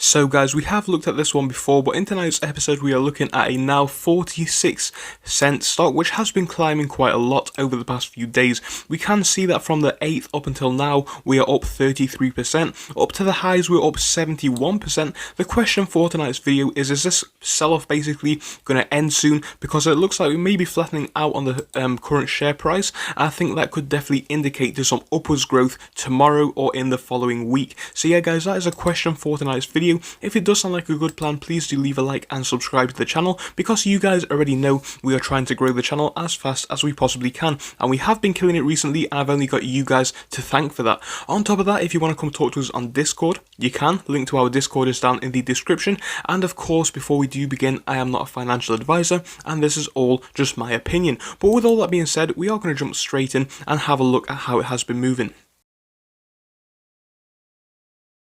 So guys, we have looked at this one before, but in tonight's episode we are looking at a now 46-cent stock, which has been climbing quite a lot over the past few days. We can see that from the 8th up until now, we are up 33%. Up to the highs, we're up 71%. The question for tonight's video is this sell-off basically going to end soon? Because it looks like we may be flattening out on the current share price. I think that could definitely indicate to some upwards growth tomorrow or in the following week. So yeah guys, that is a question for tonight's video. If it does sound like a good plan, please do leave a like and subscribe to the channel, because you guys already know we are trying to grow the channel as fast as we possibly can, and we have been killing it recently, and I've only got you guys to thank for that. On top of that, if you want to come talk to us on Discord, you can. Link to our Discord is down in the description. And of course, before we do begin, I am not a financial advisor, and this is all just my opinion. But with all that being said, we are going to jump straight in and have a look at how it has been moving.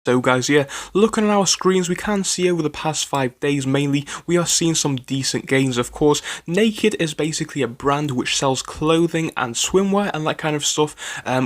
So guys, yeah, looking at our screens, we can see over the past 5 days mainly, we are seeing some decent gains. Of course, Naked is basically a brand which sells clothing and swimwear and that kind of stuff.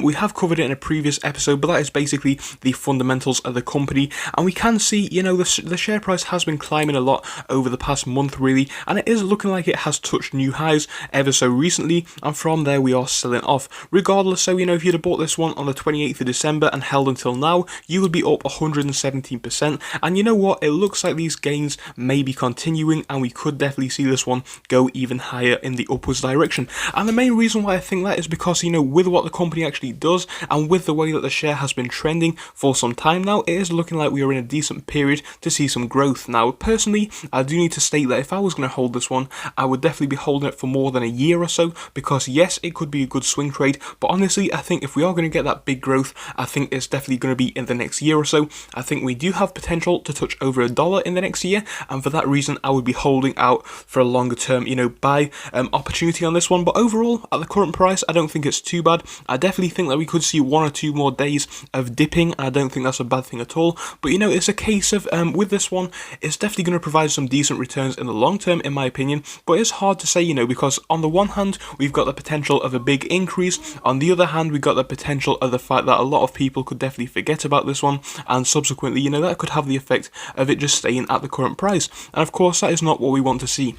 We have covered it in a previous episode, but that is basically the fundamentals of the company. And we can see, you know, the share price has been climbing a lot over the past month really, and it is looking like it has touched new highs ever so recently, and from there we are selling off. Regardless, so you know, if you'd have bought this one on the 28th of December and held until now, you would be up 117%, and you know what, it looks like these gains may be continuing, and we could definitely see this one go even higher in the upwards direction. And the main reason why I think that is because, you know, with what the company actually does and with the way that the share has been trending for some time now, it is looking like we are in a decent period to see some growth. Now personally, I do need to state that if I was going to hold this one, I would definitely be holding it for more than a year or so, because yes, it could be a good swing trade, but honestly I think if we are going to get that big growth, I think it's definitely going to be in the next year or so. I think we do have potential to touch over $1 in the next year, and for that reason I would be holding out for a longer term, you know, buy opportunity on this one. But overall, at the current price, I don't think it's too bad. I definitely think that we could see 1 or 2 more days of dipping, and I don't think that's a bad thing at all. But you know, it's a case of with this one, it's definitely going to provide some decent returns in the long term in my opinion, but it's hard to say, you know, because on the one hand we've got the potential of a big increase, on the other hand we've got the potential of the fact that a lot of people could definitely forget about this one, and subsequently, you know, that could have the effect of it just staying at the current price, and of course that is not what we want to see.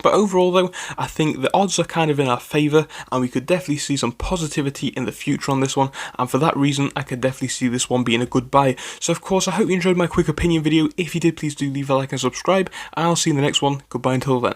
But overall though, I think the odds are kind of in our favour, and we could definitely see some positivity in the future on this one, and for that reason I could definitely see this one being a good buy. So of course I hope you enjoyed my quick opinion video. If you did, please do leave a like and subscribe, and I'll see you in the next one. Goodbye until then.